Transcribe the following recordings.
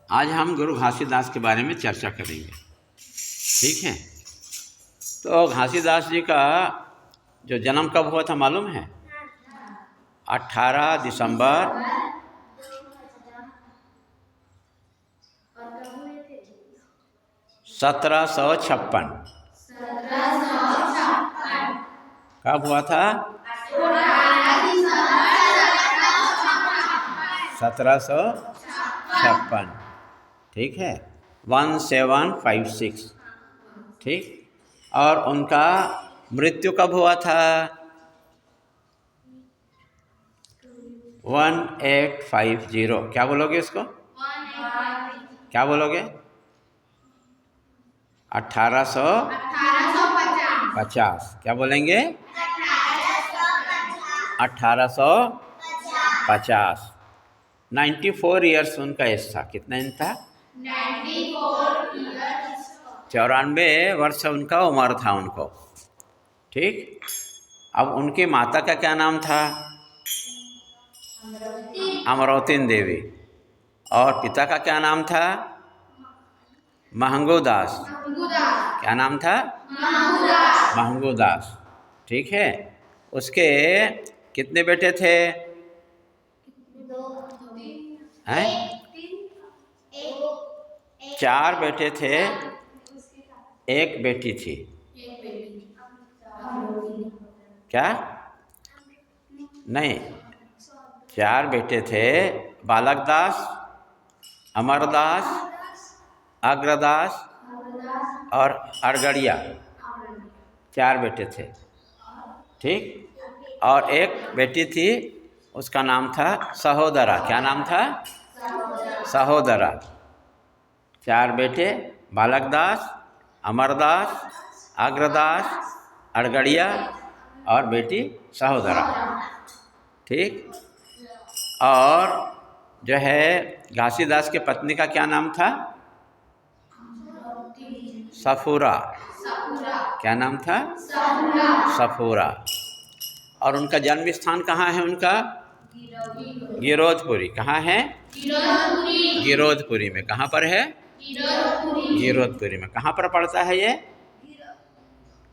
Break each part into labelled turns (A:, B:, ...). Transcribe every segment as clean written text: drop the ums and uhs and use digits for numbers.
A: आज हम गुरु घासीदास के बारे में चर्चा करेंगे। ठीक है, तो घासीदास जी का जो जन्म कब हुआ था मालूम है? 18 दिसंबर 1756। कब हुआ था? 1756। ठीक है, 1756। ठीक, और उनका मृत्यु कब हुआ था? 1850। क्या बोलोगे इसको? क्या बोलोगे? 1850। क्या बोलेंगे? 1850। 94 ईयर्स उनका एज था। कितना एज था? 94 वर्ष उनका उम्र था उनको। ठीक, अब उनकी माता का क्या नाम था? अमरावती देवी। और पिता का क्या नाम था? महंगू दास। क्या नाम था? महंगू दास। ठीक है, उसके कितने बेटे थे? हैं? 4 बेटे थे, एक बेटी थी। क्या? नहीं, 4 बेटे थे। बालक दास, अमरदास, अग्रदास और अरगड़िया। 4 बेटे थे। ठीक, और एक बेटी थी, उसका नाम था सहोदरा। क्या नाम था? सहोदरा। 4 बेटे, बालक दास, अमरदास, अग्रदास, अरगड़िया और बेटी सहोदरा। ठीक, और जो है घासीदास के पत्नी का क्या नाम था? सफूरा। क्या नाम था? सफूरा। और उनका जन्म स्थान कहाँ है उनका? गिरोधपुरी। कहाँ है? गिरोधपुरी में। कहाँ पर है? गिरोधपुरी में। कहाँ पर पड़ता है ये?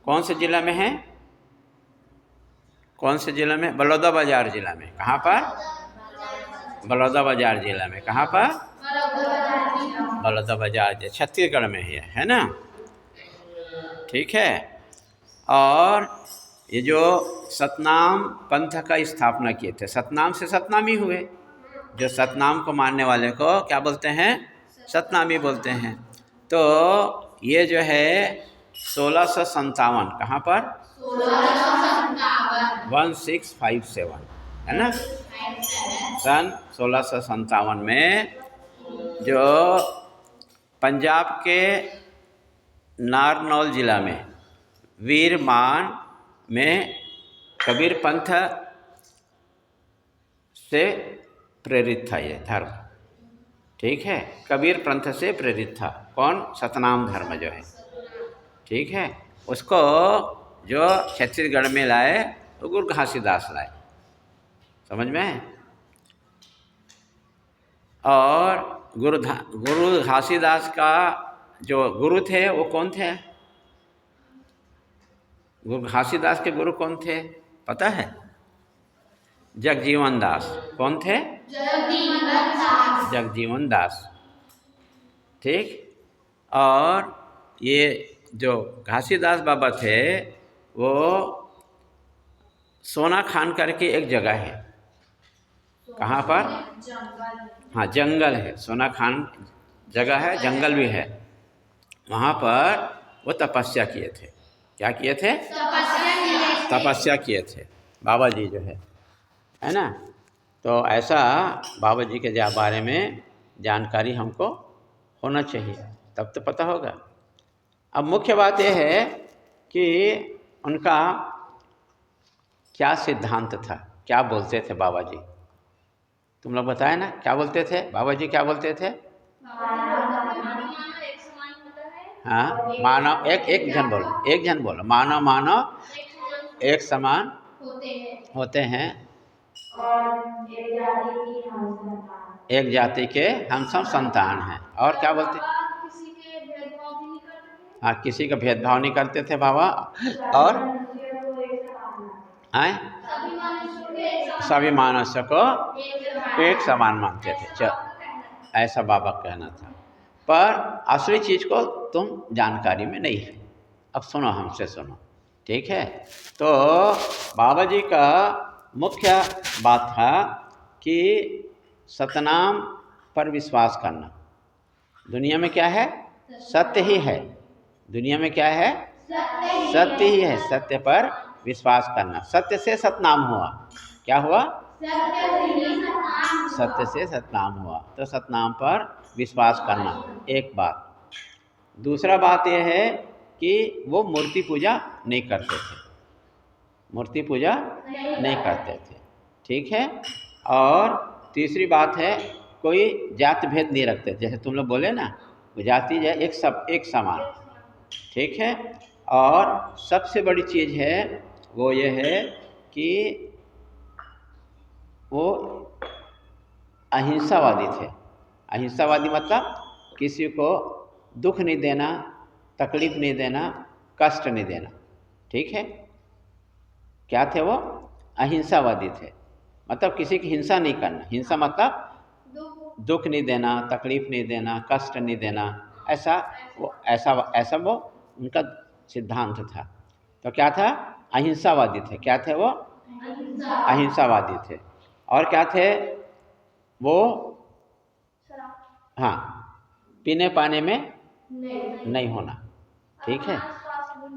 A: कौन से जिला में है? कौन से जिला में? बलौदाबाजार जिला में। कहाँ पर? बलौदाबाजार जिला में। कहाँ पर? बलौदाबाजार, छत्तीसगढ़ में है ना? ठीक है, और ये जो सतनाम पंथ का स्थापना किए थे, सतनाम से सतनामी हुए। जो सतनाम को मानने वाले को क्या बोलते हैं? सतनामी बोलते हैं। तो ये जो है 1657। कहाँ पर? 1657 है ना? सन 1657 में जो पंजाब के नारनौल जिला में वीरमान में कबीर पंथ से प्रेरित था ये धर्म। ठीक है, कबीर पंथ से प्रेरित था। कौन? सतनाम धर्म जो है। ठीक है, उसको जो छत्तीसगढ़ में लाए तो गुरु घासीदास लाए। समझ में? और गुरु घासीदास का जो गुरु थे वो कौन थे? गुरु घासीदास के गुरु कौन थे पता है? जगजीवन दास। कौन थे? जगजीवन दास। ठीक, और ये जो घासीदास बाबा थे वो सोना खान करके एक जगह है। कहाँ पर? हाँ, जंगल है। सोना खान जगह है, जंगल भी है। वहाँ पर वो तपस्या किए थे। क्या किए थे? तपस्या किए थे बाबा जी जो है ना? तो ऐसा बाबा जी के बारे में जानकारी हमको होना चाहिए, तब तो पता होगा। अब मुख्य बात यह है कि उनका क्या सिद्धांत था, क्या बोलते थे बाबा जी? तुम लोग बताए ना, क्या बोलते थे बाबा जी? क्या बोलते थे? हाँ, मानव एक जन बोलो, एक जन बोलो। मानव मानव एक समान होते हैं और एक जाति के हम सब संतान हैं। और क्या बोलते?
B: किसी के भेदभाव भी नहीं करते थे।
A: हाँ, किसी का भेदभाव नहीं करते थे बाबा। और आए सभी मनुष्य को एक समान मानते थे। ऐसा बाबा कहना था। पर असली चीज़ को तुम जानकारी में नहीं है। अब सुनो, हमसे सुनो, ठीक है? तो बाबा जी का मुख्य बात था कि सतनाम पर विश्वास करना। दुनिया में क्या है? सत्य ही है। दुनिया में क्या है? सत्य ही है। सत्य पर विश्वास करना। सत्य से सतनाम हुआ। क्या हुआ? सत्य से सतनाम हुआ। तो सतनाम पर विश्वास करना एक बात। दूसरा बात यह है कि वो मूर्ति पूजा नहीं करते थे। मूर्ति पूजा नहीं करते थे, ठीक है? और तीसरी बात है, कोई जाति भेद नहीं रखते। जैसे तुम लोग बोले ना, जाति जो एक समान, ठीक है? और सबसे बड़ी चीज़ है वो ये है कि वो अहिंसावादी थे। अहिंसावादी मतलब किसी को दुख नहीं देना, तकलीफ नहीं देना, कष्ट नहीं देना, ठीक है? क्या थे वो? अहिंसावादी थे। मतलब किसी की हिंसा नहीं करना। हिंसा मतलब दुख नहीं देना, तकलीफ नहीं देना, कष्ट नहीं देना। ऐसा वो उनका सिद्धांत था। तो क्या था? अहिंसावादी थे। क्या थे वो? अहिंसावादी थे। और क्या थे वो? हाँ, पीने पाने में नहीं होना, ठीक है?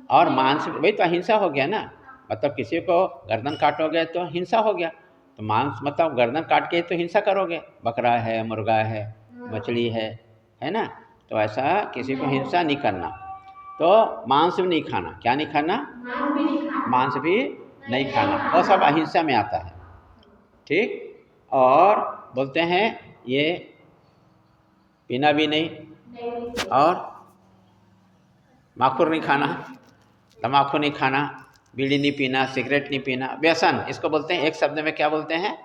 A: और मांस, वही तो अहिंसा हो गया ना। मतलब किसी को गर्दन काटोगे तो हिंसा हो गया। तो मांस मतलब गर्दन काट के तो हिंसा करोगे। बकरा है, मुर्गा है, मछली है ना? तो ऐसा किसी को हिंसा नहीं करना। तो मांस भी नहीं खाना। क्या नहीं खाना? मांस भी नहीं खाना। वो सब अहिंसा में आता है, ठीक? और बोलते हैं ये पीना भी नहीं, और माखुर नहीं खाना, तम्बाकू नहीं खाना, बीड़ी नहीं पीना, सिगरेट नहीं पीना। व्यसन इसको बोलते हैं। एक शब्द में क्या बोलते हैं?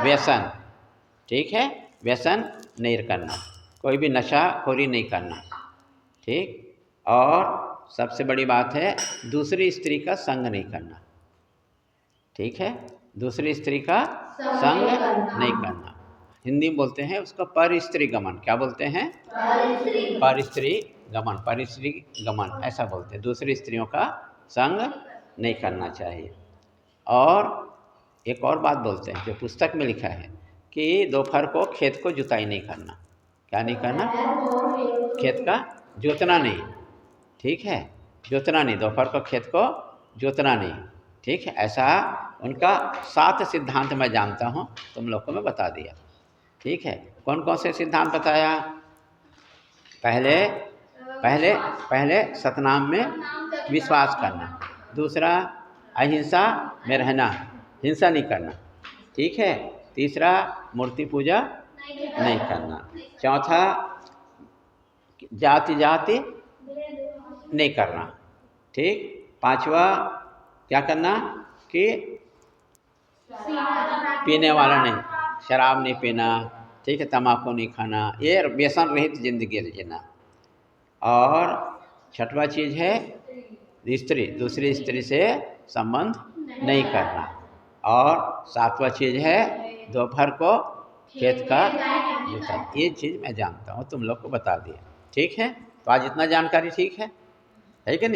A: व्यसन, ठीक है? व्यसन नहीं करना, कोई भी नशाखोरी नहीं करना, ठीक? और सबसे बड़ी बात है दूसरी स्त्री का संग नहीं करना, ठीक है? दूसरी स्त्री का संग नहीं करना। हिंदी में बोलते हैं उसको परस्त्री गमन। क्या बोलते हैं? परस्त्री गमन। परस्त्री गमन ऐसा बोलते हैं। दूसरी स्त्रियों का संग नहीं करना चाहिए। और एक और बात बोलते हैं जो पुस्तक में लिखा है कि दोपहर को खेत को जुताई नहीं करना। क्या नहीं करना? खेत का जोतना नहीं, ठीक है? जोतना नहीं, दोपहर को खेत को जोतना नहीं, ठीक है? ऐसा उनका 7 सिद्धांत मैं जानता हूँ, तुम लोग को मैं बता दिया, ठीक है? कौन कौन से सिद्धांत बताया? पहले सतनाम में विश्वास करना। दूसरा, अहिंसा में रहना, हिंसा नहीं करना, ठीक है? तीसरा, मूर्ति पूजा नहीं करना। चौथा, जाति नहीं करना, ठीक? पांचवा, क्या करना कि पीने वाला नहीं, शराब नहीं पीना, ठीक है? तम्बाकू नहीं खाना। ये व्यसन रहित जिंदगी जीना। और छठवा चीज़ है स्त्री, दूसरी स्त्री से संबंध नहीं करना। और सातवां चीज़ है दोपहर को खेत का जुताई। ये चीज़ मैं जानता हूँ, तुम लोग को बता दिया, ठीक है? तो आज इतना जानकारी ठीक है कि नहीं?